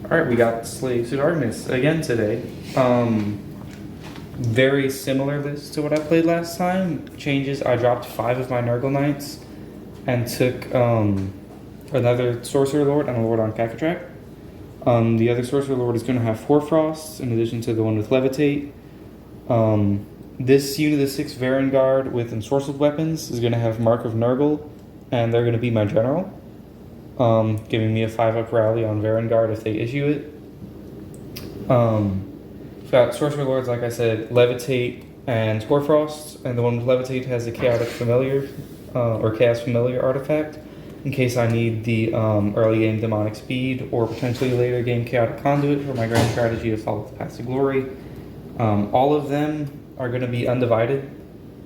Alright, we got Slaves to Darkness again today. Very similar list to what I played last time. Changes, I dropped 5 of my Nurgle Knights and took another Sorcerer Lord and a Lord on Karkadrak. The other Sorcerer Lord is going to have Hoarfrost in addition to the one with Levitate. This unit of 6 Varanguard with Ensorcelled Weapons is going to have Mark of Nurgle, and they're going to be my general. Giving me a 5-up rally on Varanguard if they issue it. We've got Sorcerer Lords, like I said, Levitate and Hoarfrost, and the one with Levitate has a Chaotic Familiar, or Chaos Familiar artifact, in case I need the early game Demonic Speed, or potentially later game Chaotic Conduit for my grand strategy to follow the path to glory. All of them are going to be Undivided,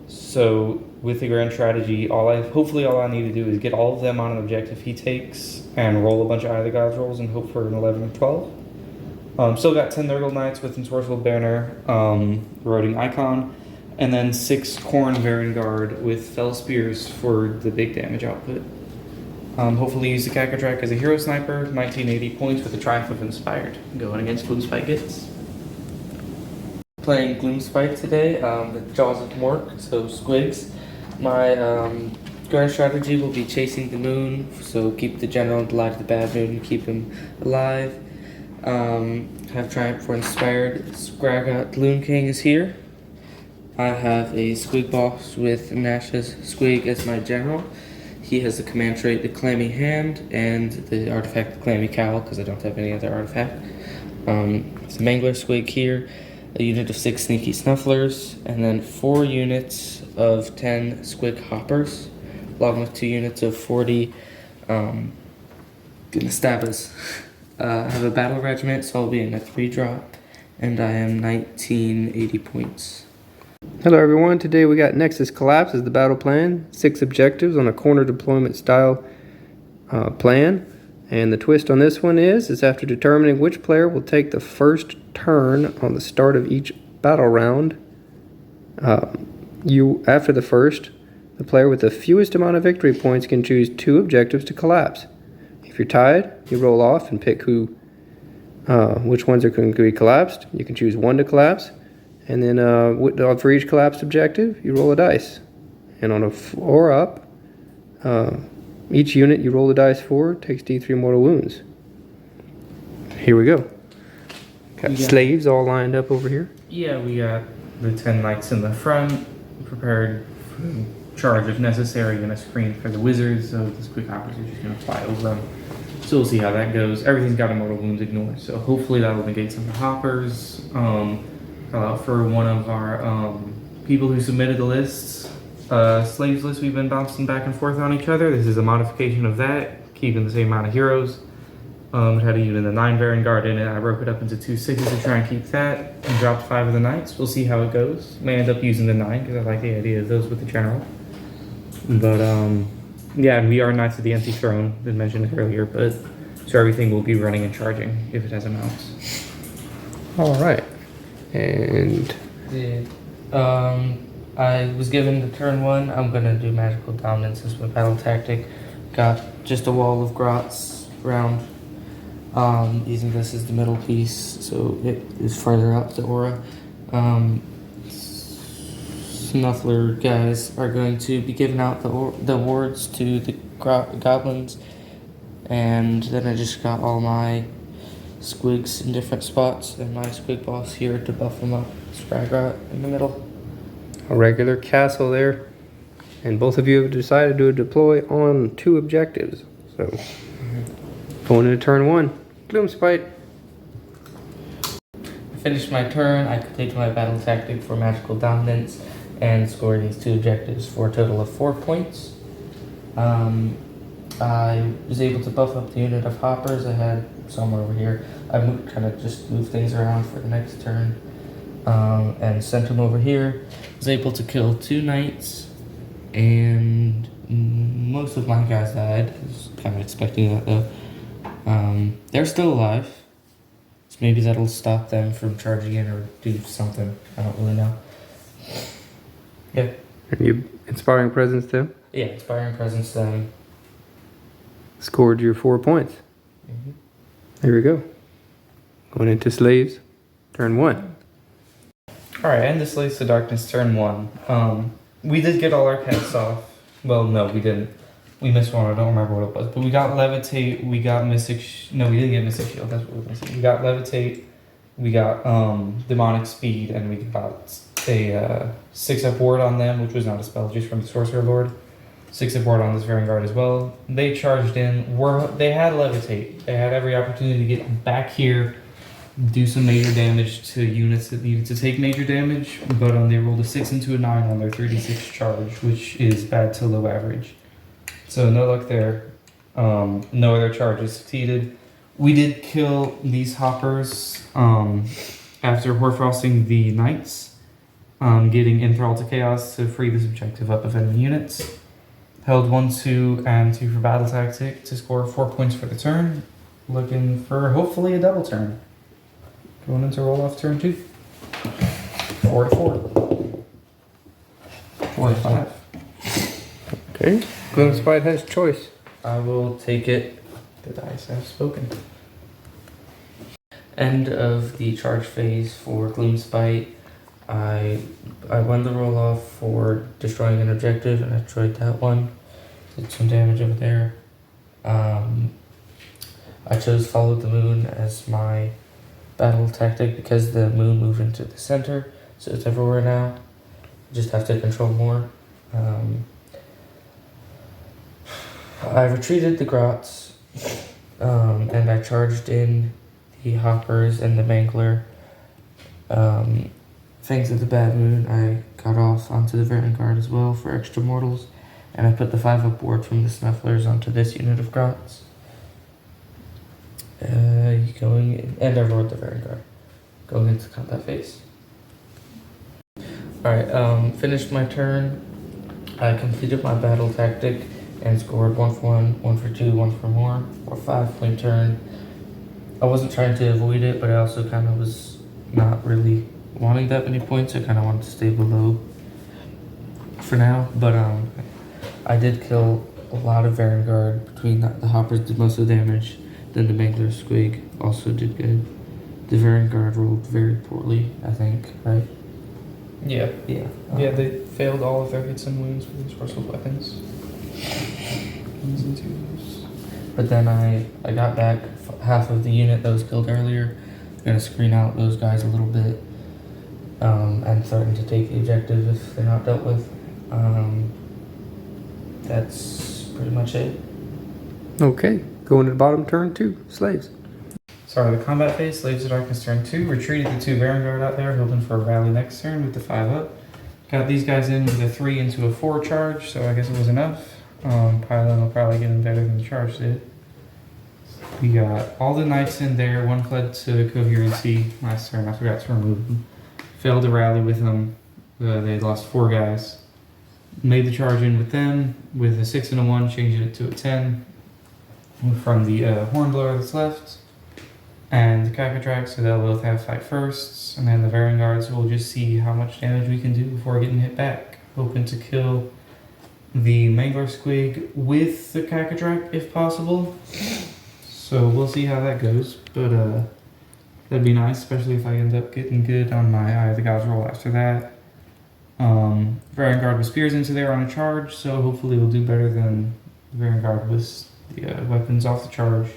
so with the grand strategy, hopefully all I need to do is get all of them on an objective he takes and roll a bunch of Either Gods rolls and hope for an 11 or 12. Still got 10 Nurgle Knights with Ensorcelled Banner, Eroding Icon, and then 6 Khorne Varanguard with Fellspears for the big damage output. Hopefully use the Karkadrak as a hero sniper, 1980 points with a Triumph of Inspired, going against Gloomspite Gitz. Playing Gloomspite today, the Jaws of Mork, so Squigs. My grand strategy will be chasing the moon, so keep the general in the light of the bad moon, keep him alive. Have Triumph for Inspired. Skraga Loon King is here. I have a Squig boss with Nash's Squig as my general. He has the command trait, the Clammy Hand, and the artifact, the Clammy Cowl, because I don't have any other artifact. It's a Mangler Squig here, a unit of 6 Sneaky Snufflers, and then 4 units of 10 Squig Hoppers, along with 2 units of 40 Stabas. I have a battle regiment, so I'll be in a 3-drop, and I am 1980 points. Hello everyone, today we got Nexus Collapse as the battle plan, 6 objectives on a corner deployment style plan, and the twist on this one is after determining which player will take the first turn on the start of each battle round, after the first, the player with the fewest amount of victory points can choose 2 objectives to collapse. If you're tied, you roll off and pick which ones are going to be collapsed. You can choose 1 to collapse, and then for each collapsed objective, you roll a dice. And on a 4-up, each unit you roll the dice for takes D3 mortal wounds. Here we go. Got slaves all lined up over here. Yeah, we got the 10 knights in the front, prepared for charge if necessary, and a screen for the wizards, so this quick hoppers are just going to fly over them. So we'll see how that goes. Everything's got a mortal wounds ignored, so hopefully that'll negate some of the hoppers. Call out for one of our people who submitted the lists. Slaves list, we've been bouncing back and forth on each other. This is a modification of that, keeping the same amount of heroes. It had a unit of 9 Varanguard in it. I broke it up into 2 6s to try and keep that, and dropped 5 of the knights. We'll see how it goes. May end up using the 9 because I like the idea of those with the general. But yeah, we are Knights of the Empty Throne, didn't mention it earlier, but so everything will be running and charging if it has a mounts. All right, and I was given the turn 1. I'm gonna do Magical Dominance as my battle tactic. Got just a wall of grots around. Using this as the middle piece, so it is further up the aura. Snuffler guys are going to be giving out the wards to the goblins, and then I just got all my squigs in different spots, and my squig boss here to buff them up. Spragrot in the middle. A regular castle there, and both of you have decided to deploy on 2 objectives. So going into turn 1, Gloomspite. I finished my turn. I completed my battle tactic for Magical Dominance and scored these 2 objectives for a total of 4 points. I was able to buff up the unit of hoppers. I had some over here. I kind of just moved things around for the next turn and sent them over here. Was able to kill 2 knights, and most of my guys died. I was kind of expecting that though. They're still alive, so maybe that'll stop them from charging in or do something. I don't really know. Yeah. And you Inspiring Presence too? Yeah, Inspiring Presence them. Scored your 4 points. Mm-hmm. There we go. Going into slaves. Turn 1. Alright, and this Slaves to Darkness turn 1. We did get all our casts off. Well, no, we didn't. We missed one, I don't remember what it was. But we got Levitate, we got Mystic... No, we didn't get Mystic Shield, that's what we were missing. We got Levitate, we got Demonic Speed, and we got a 6-up ward on them, which was not a spell, just from the Sorcerer Lord. 6-up ward on this Varanguard as well. They charged in, they had Levitate. They had every opportunity to get back here, do some major damage to units that needed to take major damage, but they rolled a 6 into a 9 on their 36 charge, which is bad to low average. So no luck there. No other charges succeeded. We did kill these hoppers after Hoarfrosting the Knights, getting Enthralled to Chaos to free this objective up of enemy units. Held 1, 2, and 2 for Battle Tactic to score 4 points for the turn. Looking for hopefully a double turn. Going into roll off turn 2. 4 to 4. 4 to 5. Okay. Gloomspite has choice. I will take it. The dice have spoken. End of the charge phase for Gloomspite. I won the roll off for destroying an objective and I destroyed that one. Did some damage over there. I chose Follow the Moon as my battle tactic because the moon moved into the center, so it's everywhere now. Just have to control more. I retreated the grots, and I charged in the hoppers and the mangler. Thanks to the bad moon, I got off onto the Varanguard as well for extra mortals, and I put the 5-up ward from the Snufflers onto this unit of grots. And I roared the Varanguard. Going into combat phase. Alright, finished my turn. I completed my battle tactic and scored 1 for 1, 1 for 2, 1 for more, or 5-point turn. I wasn't trying to avoid it, but I also kind of was not really wanting that many points. I kind of wanted to stay below for now, but I did kill a lot of Varanguard. Between the hoppers did most of the damage, then the Mangler Squig also did good. The Varanguard rolled very poorly, I think, right? Yeah. Yeah. Yeah, they failed all of their hits and wounds with Ensorcelled Weapons. But then I got back half of the unit that was killed earlier. I'm gonna screen out those guys a little bit, and threaten to take the objective if they're not dealt with. That's pretty much it. Okay, going to the bottom, turn 2, slaves. Sorry, the combat phase, Slaves of Darkness turn 2. Retreated the 2 Varanguard out there, hoping for a rally next turn with the 5-up. Got these guys in with a 3 into a 4 charge, so I guess it was enough. Pylon will probably get in better than the charge did. We got all the knights in there. 1 fled to Coherency last turn. I forgot to remove them. Failed to rally with them. They lost 4 guys. Made the charge in with them with a 6 and a 1, changed it to a 10 from the Hornblower that's left. And the Karkadrak, so they'll both have fight firsts. And then the Varanguards will just see how much damage we can do before getting hit back. Hoping to kill the Mangler Squig with the Karkadrak if possible. So we'll see how that goes. But that'd be nice, especially if I end up getting good on my Eye of the Gods roll after that. Varanguard with spears into there on a charge, so hopefully we'll do better than Varanguard with the weapons off the charge.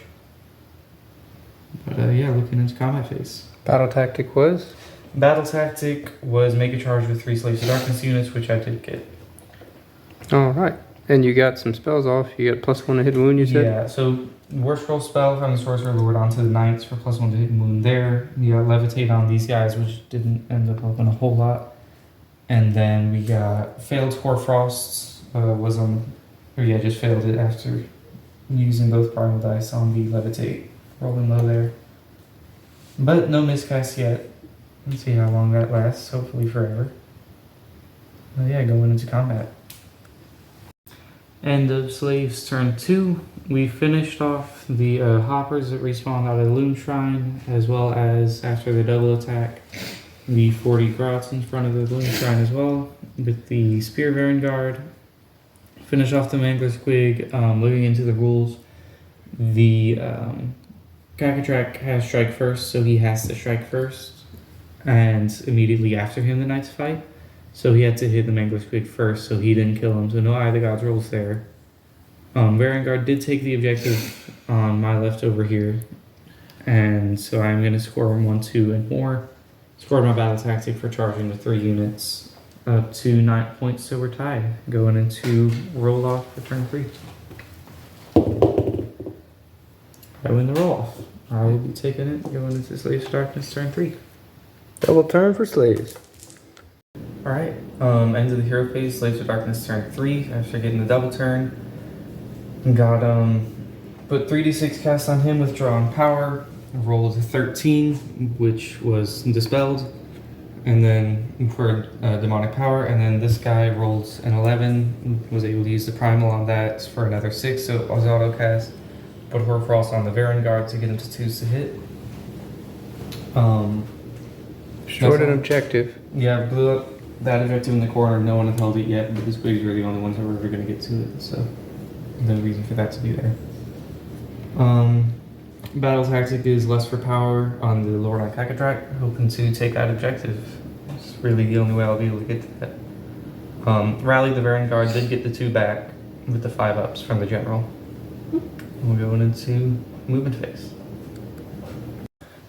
But yeah, looking into combat phase. Battle tactic was? Battle tactic was make a charge with 3 Slaves of Darkness units, which I did get. Alright. And you got some spells off. You got +1 to hit and wound, you said? Yeah, so Worst Roll spell from the Sorcerer Lord onto the Knights for +1 to hit and wound there. We got Levitate on these guys, which didn't end up helping a whole lot. And then we got failed Hoarfrost, just failed it after using both primal dice on the Levitate. Rolling low there. But no miscast yet. Let's see how long that lasts. Hopefully forever. But yeah, going into combat. End of Slaves turn 2. We finished off the hoppers that respawned out of the Loom Shrine, as well as after the double attack, the 40 grots in front of the Loom Shrine as well, with the Spear Varanguard. Finish off the Mangler Squig. Looking into the rules, the Karkadrak has strike first, so he has to strike first, and immediately after him the knights fight. So he had to hit the Mangler Squig first, so he didn't kill him. So no Eye of the Gods rolls there. Varanguard did take the objective on my left over here, and so I'm going to score 1, 2, and more. Scored my battle tactic for charging with 3 units up to 9 points, so we're tied. Going into roll off for turn 3. I win the roll off. I will be taking it going into Slaves of Darkness turn 3. Double turn for slaves. Alright, end of the hero phase, Slaves of Darkness turn 3 after getting the double turn. Got put 3d6 cast on him with drawn power, rolled a 13, which was dispelled, and then for demonic power, and then this guy rolled an 11, was able to use the primal on that for another 6, so it was auto cast. Put Hoarfrost on the Varanguard to get him to 2s to hit. Short an objective. Yeah, blew up that objective in the corner. No one had held it yet, but the Squigs were the only ones that were ever going to get to it, so no reason for that to be there. Battle tactic is less for power on the Lord on Karkadrak, hoping to take that objective. It's really the only way I'll be able to get to that. Rally the Varanguard did get the 2 back with the 5 ups from the general. We're going into movement phase.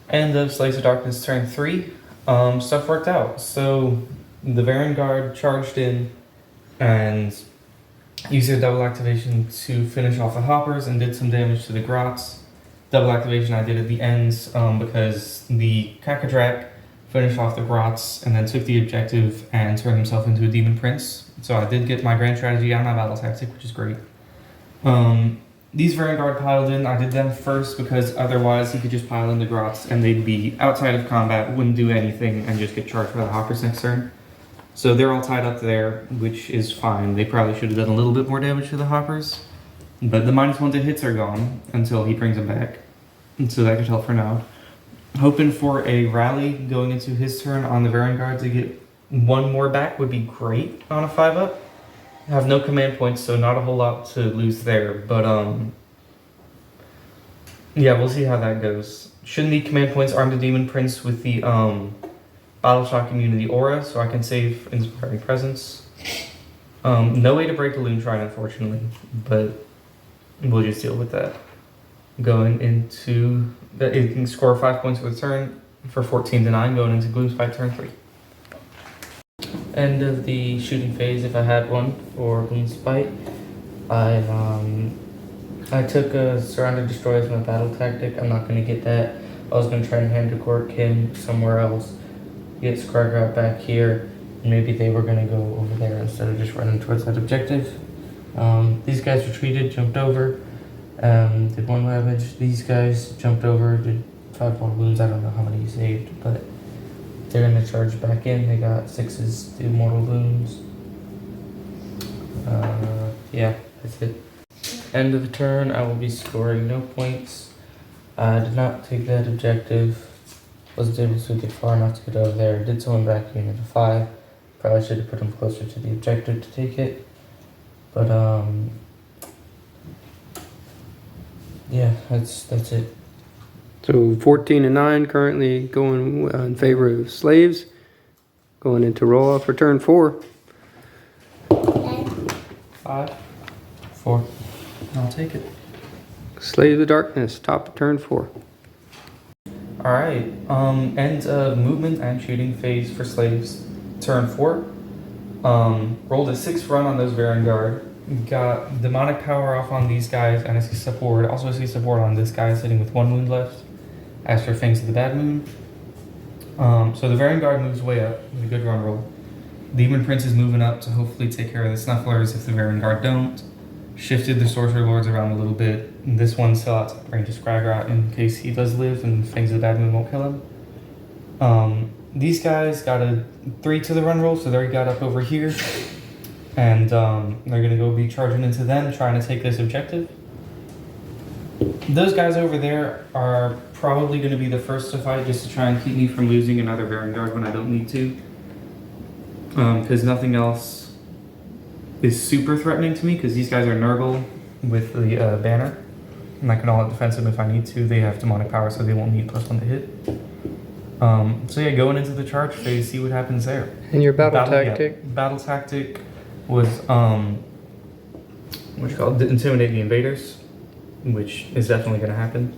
End of Slaves of Darkness turn 3. Stuff worked out. So the Varanguard charged in and used their double activation to finish off the hoppers and did some damage to the grots. Double activation I did at the ends because the Karkadrak finished off the grots and then took the objective and turned himself into a demon prince. So I did get my grand strategy on my battle tactic, which is great. These Varanguard piled in. I did them first because otherwise he could just pile in the grots and they'd be outside of combat, wouldn't do anything, and just get charged by the hoppers next turn. So they're all tied up there, which is fine. They probably should have done a little bit more damage to the hoppers, but the -1 to hits are gone until he brings them back, and so that could help for now. Hoping for a rally going into his turn on the Varanguard to get 1 more back would be great on a 5-up. Have no command points, so not a whole lot to lose there, but yeah, we'll see how that goes. Shouldn't need command points, arm the Demon Prince with the Battle Shock Immunity Aura, so I can save Inspiring Presence. No way to break the Loon Shrine, unfortunately, but we'll just deal with that. Going into, it can score 5 points for the turn for 14 to 9, going into Gloomspite turn 3. End of the shooting phase, if I had one, for Gloomspite. I took a Surrounded Destroy as my battle tactic. I'm not going to get that. I was going to try and hand to Gork him somewhere else. Get Karkadrak back here. And maybe they were going to go over there instead of just running towards that objective. These guys retreated, jumped over, did 1 damage. These guys jumped over, did 5 more wounds. I don't know how many he saved, but they're going to charge back in. They got 6s, 2 mortal wounds. Yeah, that's it. End of the turn, I will be scoring no points. I did not take that objective. Wasn't able to get far enough to get over there. Did someone back unit of 5. Probably should have put him closer to the objective to take it. But yeah, that's it. So 14 and 9 currently going in favor of slaves. Going into roll off for turn 4. 5, 4. I'll take it. Slaves of Darkness, top of turn 4. Alright, end of movement and shooting phase for slaves. Turn 4. Rolled a 6 run on those Varanguard. Got demonic power off on these guys, and I see support. Also see support on this guy sitting with 1 wound left. As for Fangs of the Bad Moon. So the Varanguard moves way up with a good run roll. Demon Prince is moving up to hopefully take care of the Snufflers if the Varanguard don't. Shifted the Sorcerer Lords around a little bit. And this one's still out to range of Skragrott in case he does live and Fangs of the Bad Moon won't kill him. These guys got a 3 to the run roll, so they already got up over here. And they're going to go be charging into them, trying to take this objective. Those guys over there are probably going to be the first to fight just to try and keep me from losing another Varanguard when I don't need to. Because nothing else is super threatening to me, because these guys are Nurgle with the banner. and I can all out defensive if I need to. They have demonic power, so they won't need +1 to hit. So yeah, going into the charge phase, see what happens there. And your battle tactic? Yeah, battle tactic was what you call it, intimidate the invaders, which is definitely going to happen.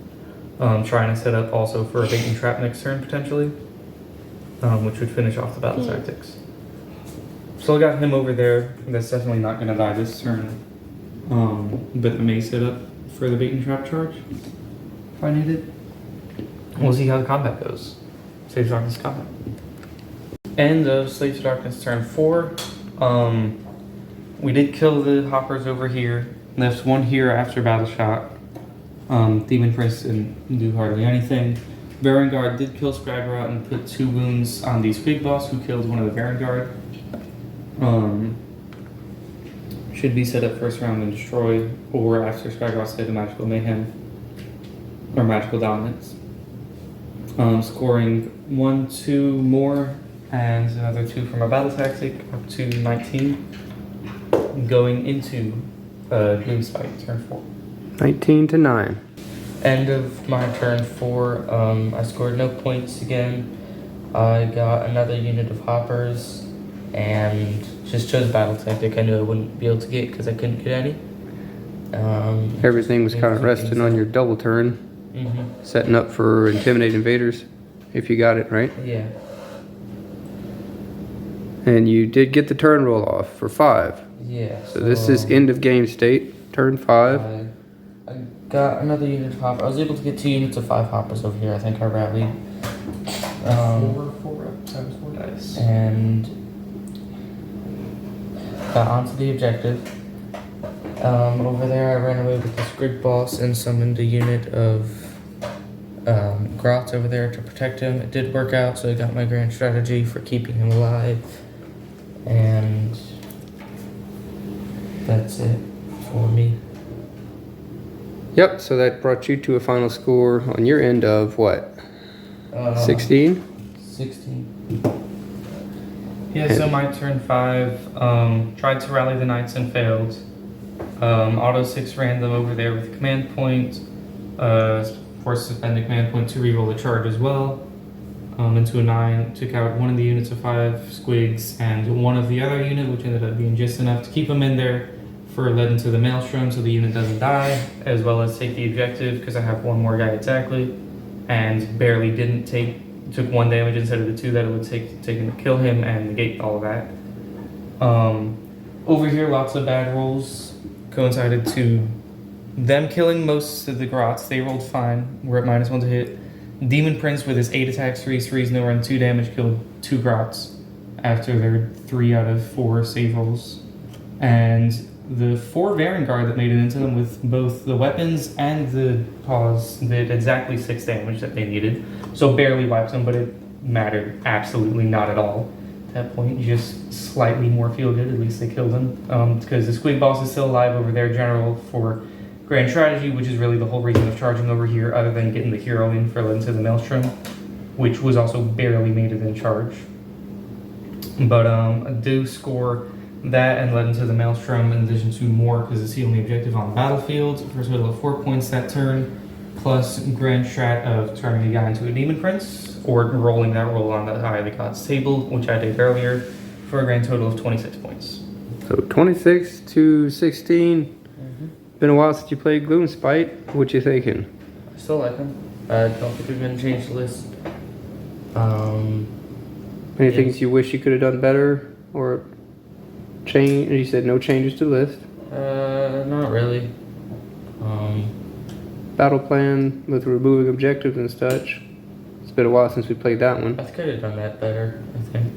Trying to set up also for a bait and trap next turn potentially, which would finish off the battle tactics. So I got him over there. That's definitely not going to die this turn. But I may set up for the bait and trap charge if I need it. We'll see how the combat goes. Slaves to Darkness combat. End of Slaves to Darkness turn 4. We did kill the hoppers over here. Left one here after battle shot. Demon Prince didn't do hardly anything. Varanguard did kill Skagrot and put 2 wounds on the Squig Boss, who killed one of the Varanguard. Should be set up first round and destroyed, or after Skagrot's hit a Magical Mayhem or Magical Dominance. Scoring 1, 2 more, and another 2 from a battle tactic, up to 19. Going into Gloomspite turn 4. 19 to 9. End of my turn 4. I scored no points again. I got another unit of hoppers and just chose battle tactic. I knew I wouldn't be able to get because I couldn't get any. Everything was kind of resting on your double turn, setting up for intimidate invaders, if you got it right. Yeah. And you did get the turn roll off for 5. Yeah. So this is end of game state, turn 5. I got another unit of hopper. I was able to get 2 units of 5 hoppers over here. I think I rallied. 4 times 4 dice. And got onto the objective. Over there, I ran away with the Squig Boss and summoned a unit of Grots over there to protect him. It did work out, so I got my grand strategy for keeping him alive. And that's it for me. Yep, so that brought you to a final score on your end of what? 16? 16. Yeah, so my turn 5, tried to rally the knights and failed. Auto 6 random over there with command point. Forced to spend a command point to reroll the charge as well. Into a 9, took out one of the units of 5 squigs and one of the other unit, which ended up being just enough to keep them in there for led into the Maelstrom so the unit doesn't die, as well as take the objective because I have one more guy exactly, and barely didn't took 1 damage instead of the 2 that it would take to kill him and negate all of that. Over here, lots of bad rolls coincided to them killing most of the Grots. They rolled fine. We're at -1 to hit. Demon Prince with his 8 attacks, 3s, no run, 2 damage, killed 2 Grots after their 3 out of 4 save rolls. And the 4 Varanguard that made it into them with both the weapons and the paws did exactly 6 damage that they needed. So barely wiped them, but it mattered absolutely not at all. At that point, just slightly more feel good, at least they killed him. Because the Squig Boss is still alive over there, general for grand strategy, which is really the whole reason of charging over here, other than getting the hero in for into the Maelstrom, which was also barely made it in charge. But I do score that and led into the Maelstrom in addition to Mork because it's the only objective on the battlefield for a total of 4 points that turn, plus grand strat of turning a guy into a Demon Prince or rolling that roll on the Eye of the Gods table, which I did earlier, for a grand total of 26 points. So 26 to 16. Been a while since you played Gloomspite. What you thinking? I still like him. I don't think we're going to change the list. Any things you wish you could have done better or change? You said no changes to the list. Not really. Battle plan with removing objectives and such. It's been a while since we played that one. I could have done that better, I think.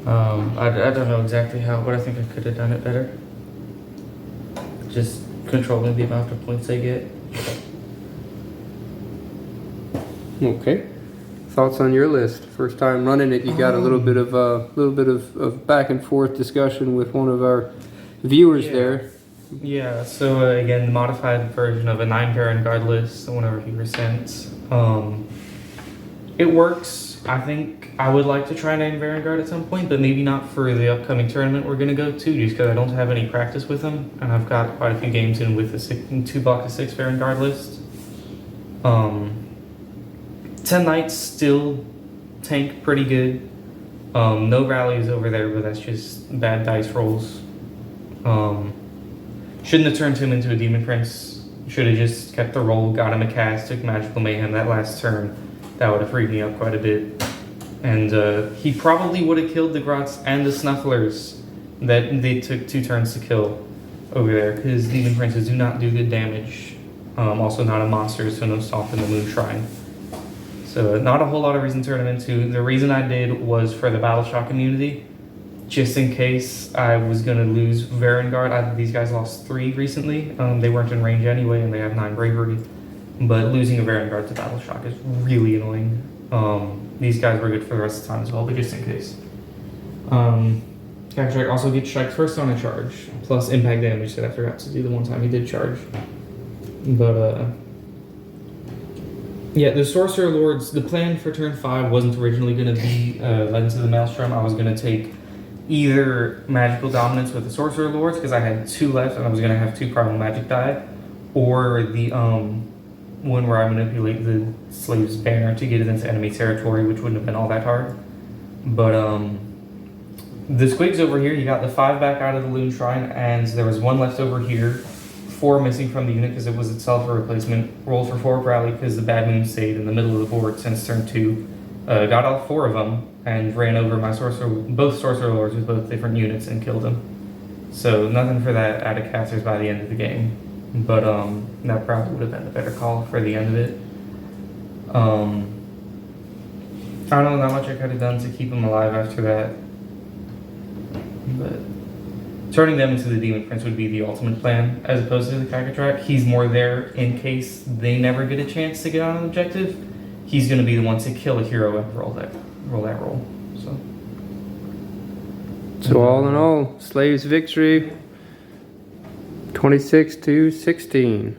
I don't know exactly how, but I think I could have done it better. Just controlling the amount of points I get. Okay. Thoughts on your list? First time running it, you got a little bit of back and forth discussion with one of our viewers there. Yeah. So again, the modified version of a 9 Varanguard list, one of our viewers sent. It works. I think I would like to try name Varanguard at some point, but maybe not for the upcoming tournament we're going to go to, just because I don't have any practice with him, and I've got quite a few games in with the 2 block of 6 Varanguard list. 10 Knights still tank pretty good. No rallies over there, but that's just bad dice rolls. Shouldn't have turned him into a Demon Prince. Should have just kept the roll, got him a cast, took Magical Mayhem that last turn. That would have freed me up quite a bit. And he probably would have killed the Grots and the Snufflers that they took 2 turns to kill over there, because Demon Princes do not do good damage. Also not a monster, so no Stomp in the Moon Shrine. So not a whole lot of reason to turn him into. The reason I did was for the Battle Shock immunity, just in case I was going to lose Varanguard. These guys lost 3 recently. They weren't in range anyway, and they have 9 bravery. But losing a Varanguard to Battle Shock is really annoying. These guys were good for the rest of the time as well, but just in case. Karkadrak also gets strike first on a charge, plus impact damage that I forgot to do the one time he did charge. But, yeah, the Sorcerer Lords, the plan for turn 5 wasn't originally going to be led into the Maelstrom. I was going to take either Magical Dominance with the Sorcerer Lords, because I had 2 left and I was going to have 2 Primal Magic die, or the one where I manipulate the Slave's Banner to get it into enemy territory, which wouldn't have been all that hard. But the Squigs over here, you got the 5 back out of the Loon Shrine, and there was 1 left over here, 4 missing from the unit because it was itself a replacement. Rolled for 4 rally because the Bad Moon stayed in the middle of the board since turn 2. Got all 4 of them and ran over my both Sorcerer Lords with both different units and killed them. So nothing for that out of casters by the end of the game. But that probably would have been the better call for the end of it. I don't know how much I could have done to keep him alive after that. But turning them into the Demon Prince would be the ultimate plan, as opposed to the Karkadrak. He's more there in case they never get a chance to get on an objective. He's going to be the one to kill a hero and roll that roll. So all in all, Slaves victory, 26-16.